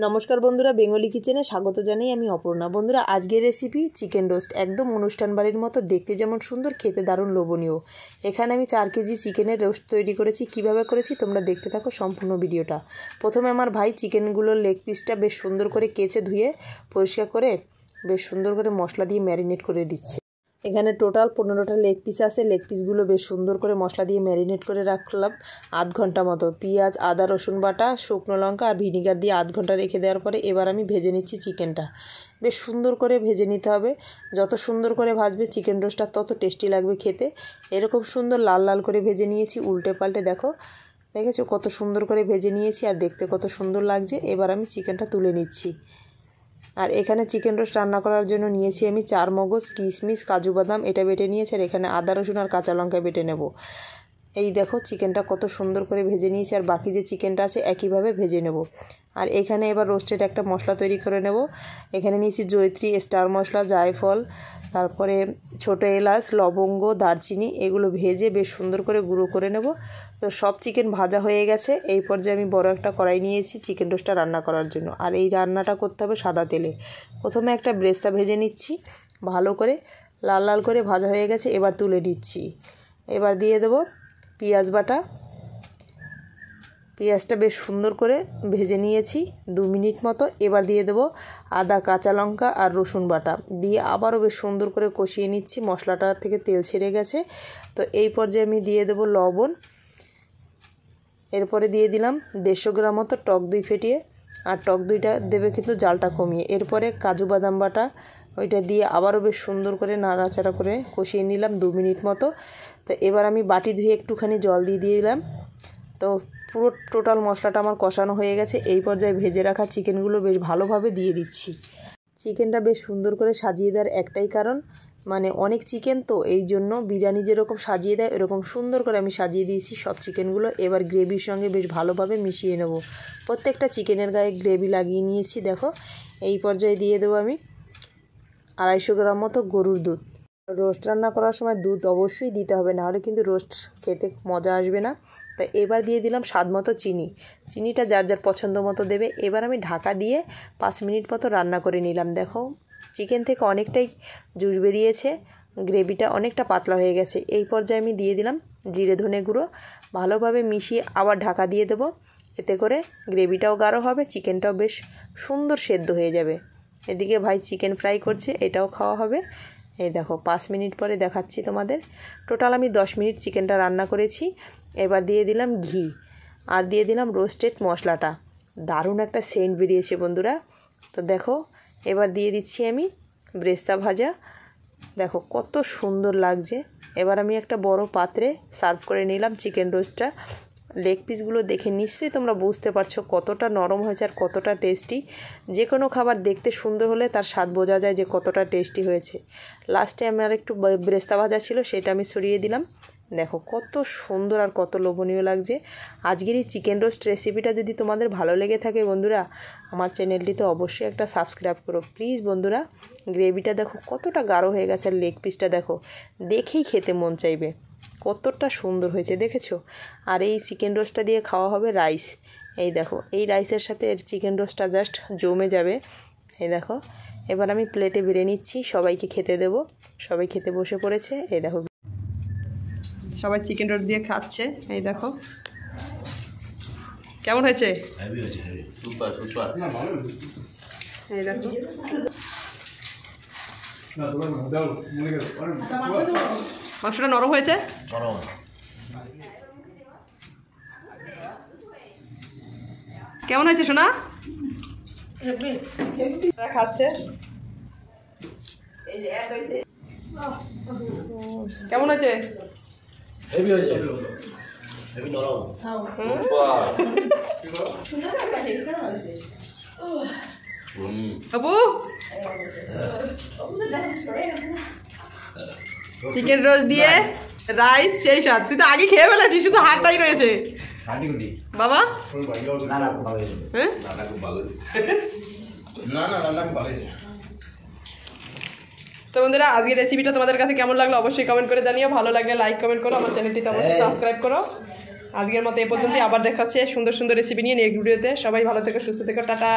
নমস্কার বন্ধুরা, বেঙ্গলি কিচেনে স্বাগত জানাই। আমি অপর্ণা। বন্ধুরা, আজকের রেসিপি চিকেন রোস্ট। একদম অনুষ্ঠান বাড়ির মতো দেখতে, যেমন সুন্দর, খেতে দারুণ লোভনীয়। এখানে আমি 4 কেজি চিকেনের রোস্ট তৈরি করেছি। কিভাবে করেছি তোমরা দেখতে থাকো সম্পূর্ণ ভিডিওটা। প্রথমে আমার ভাই চিকেনগুলোর লেগ পিসটা বেশ সুন্দর করে কেচে ধুয়ে পরিষ্কার করে বেশ সুন্দর করে মশলা দিয়ে ম্যারিনেট করে দিচ্ছে। এখানে টোটাল 15টা লেগ পিস আছে। লেগ পিসগুলো বেশ সুন্দর করে মশলা দিয়ে ম্যারিনেট করে রাখলাম আধ ঘন্টা মতো। পেঁয়াজ, আদা, রসুন বাটা, শুকনো লঙ্কা আর ভিনিগার দিয়ে আধ ঘন্টা রেখে দেওয়ার পরে এবার আমি ভেজে নিচ্ছি চিকেনটা। বেশ সুন্দর করে ভেজে নিতে হবে। যত সুন্দর করে ভাজবে চিকেন রোস্টটা তত টেস্টি লাগবে খেতে। এরকম সুন্দর লাল লাল করে ভেজে নিয়েছি, উল্টে পাল্টে দেখেছো কত সুন্দর করে ভেজে নিয়েছি আর দেখতে কত সুন্দর লাগছে। এবার আমি চিকেনটা তুলে নিচ্ছি। আর এখানে চিকেন রোস্ট রান্না করার জন্য নিয়েছি আমি 4 মগজ, কিশমিশ, কাজু বাদাম, এটা বেটে নিয়েছি। আর এখানে আদা, রসুন আর কাঁচা লঙ্কা বেটে নেব। এই দেখো চিকেনটা কত সুন্দর করে ভেজে নিয়েছি। আর বাকি যে চিকেনটা আছে একইভাবে ভেজে নেব। আর এখানে এবার রোস্টেড একটা মশলা তৈরি করে নেব। এখানে নিয়েছি জয়িত্রী, স্টার মশলা, জায়ফল, তারপরে ছোটো এলাচ, লবঙ্গ, দারচিনি, এগুলো ভেজে বেশ সুন্দর করে গুঁড়ো করে নেব। তো সব চিকেন ভাজা হয়ে গেছে। এই পর্যায়ে আমি বড় একটা কড়াই নিয়েছি চিকেন রোস্টটা রান্না করার জন্য। আর এই রান্নাটা করতে হবে সাদা তেলে। প্রথমে একটা ব্রেস্তা ভেজে নিচ্ছি ভালো করে, লাল লাল করে ভাজা হয়ে গেছে। এবার তুলে নিচ্ছি। এবার দিয়ে দেবো পেঁয়াজ বাটা। পেঁয়াজটা বেশ সুন্দর করে ভেজে নিয়েছি 2 মিনিট মতো। এবার দিয়ে দেবো আদা, কাঁচা লঙ্কা আর রসুন বাটা দিয়ে আবারও বেশ সুন্দর করে কষিয়ে নিচ্ছি। মশলাটা থেকে তেল ছেড়ে গেছে। তো এই পর্যায়ে আমি দিয়ে দেবো লবণ। এরপরে দিয়ে দিলাম 150 গ্রাম মতো টক দই ফেটিয়ে। আর টক দইটা দেবে কিন্তু জালটা কমিয়ে। এরপরে কাজু বাদাম বাটা, ওইটা দিয়ে আবারও বেশ সুন্দর করে নাড়াচাড়া করে কষিয়ে নিলাম 2 মিনিট মতো। তো এবার আমি বাটি ধুয়ে একটুখানি জল দিয়ে দিলাম। তো পুরো টোটাল মশলাটা আমার কষানো হয়ে গেছে। এই পর্যায়ে ভেজে রাখা চিকেনগুলো বেশ ভালোভাবে দিয়ে দিচ্ছি। চিকেনটা বেশ সুন্দর করে সাজিয়ে দেওয়ার একটাই কারণ, মানে অনেক চিকেন তো এই জন্য বিরিয়ানি যেরকম সাজিয়ে দেয় এরকম সুন্দর করে আমি সাজিয়ে দিয়েছি সব চিকেনগুলো। এবার গ্রেভির সঙ্গে বেশ ভালোভাবে মিশিয়ে নেব। প্রত্যেকটা চিকেনের গায়ে গ্রেভি লাগিয়ে নিয়েছি। দেখো এই পর্যায়ে দিয়ে দেবো আমি 250 গ্রাম মতো গরুর দুধ। রোস্ট রান্না করার সময় দুধ অবশ্যই দিতে হবে, নাহলে কিন্তু রোস্ট খেতে মজা আসবে না। তো এবার দিয়ে দিলাম স্বাদ মতো চিনি। চিনিটা যার যার পছন্দ মতো দেবে। এবার আমি ঢাকা দিয়ে 5 মিনিট মতো রান্না করে নিলাম। দেখো চিকেন থেকে অনেকটাই জুস বেরিয়েছে, গ্রেভিটা অনেকটা পাতলা হয়ে গেছে। এই পর্যায়ে আমি দিয়ে দিলাম জিরে ধনে গুঁড়ো। ভালোভাবে মিশিয়ে আবার ঢাকা দিয়ে দেবো। এতে করে গ্রেভিটাও গাঢ় হবে, চিকেনটাও বেশ সুন্দর সেদ্ধ হয়ে যাবে। এদিকে ভাই চিকেন ফ্রাই করছে, এটাও খাওয়া হবে। এই দেখো 5 মিনিট পরে দেখাচ্ছি তোমাদের। টোটাল আমি 10 মিনিট চিকেনটা রান্না করেছি। এবার দিয়ে দিলাম ঘি আর দিয়ে দিলাম রোস্টেড মশলাটা। দারুণ একটা সেন্ট বেরিয়েছে বন্ধুরা। তো দেখো এবার দিয়ে দিচ্ছি আমি ব্রেস্তা ভাজা। দেখো কত সুন্দর লাগছে। এবার আমি একটা বড় পাত্রে সার্ভ করে নিলাম চিকেন রোস্টটা। লেগ পিসগুলো দেখে নিশ্চয়ই তোমরা বুঝতে পারছো কতটা নরম হয়েছে আর কতটা টেস্টি। যে কোনো খাবার দেখতে সুন্দর হলে তার স্বাদ বোঝা যায় যে কতটা টেস্টি হয়েছে। লাস্টে আমার একটু ব্রেস্তা ভাজা ছিল, সেটা আমি সরিয়ে দিলাম। দেখো কত সুন্দর আর কত লোভনীয় লাগছে। আজকের এই চিকেন রোস্ট রেসিপিটা যদি তোমাদের ভালো লেগে থাকে বন্ধুরা, আমার চ্যানেলটিতে অবশ্যই একটা সাবস্ক্রাইব করো প্লিজ বন্ধুরা। গ্রেভিটা দেখো কতটা গাঢ় হয়ে গেছে আর লেগ পিসটা দেখো দেখেই খেতে মন চাইবে। কতটা সুন্দর হয়েছে দেখেছো। আর এই চিকেন রোস্টটা দিয়ে খাওয়া হবে রাইস। এই দেখো এই রাইসের সাথে চিকেন রোস্টটা জাস্ট জমে যাবে। এই দেখো এবার আমি প্লেটে বেড়ে নিচ্ছি, সবাইকে খেতে দেব। সবাই খেতে বসে পড়েছে। এই দেখো সবাই চিকেন রোস্ট দিয়ে খাচ্ছে। এই দেখো কেমন হয়েছে। এই দেখো মাংসটা নরম হয়েছে। কেমন হয়েছে সোনা? খাচ্ছে। কেমন হয়েছে? হেভি হয়েছে, হেভি নরম। আপু চিকেন রোস্ট দিয়ে রাইস সেই স্বাদ। তুই তো আগে খেয়ে ফেলেছিস, শুধু হাতটাই রয়েছে বাবা। তো বন্ধুরা আজকের রেসিপিটা তোমাদের কাছে কেমন লাগলো অবশ্যই কমেন্ট করে জানিও। ভালো লাগলে লাইক কমেন্ট করো, আমার চ্যানেলটিতে অবশ্যই সাবস্ক্রাইব করো। আজকের মতো এই পর্যন্ত, আবার দেখাচ্ছে সুন্দর সুন্দর রেসিপি নিয়ে নেক্সট ভিডিওতে। সবাই ভালো থেকো, সুস্থ থেকো, টাটা।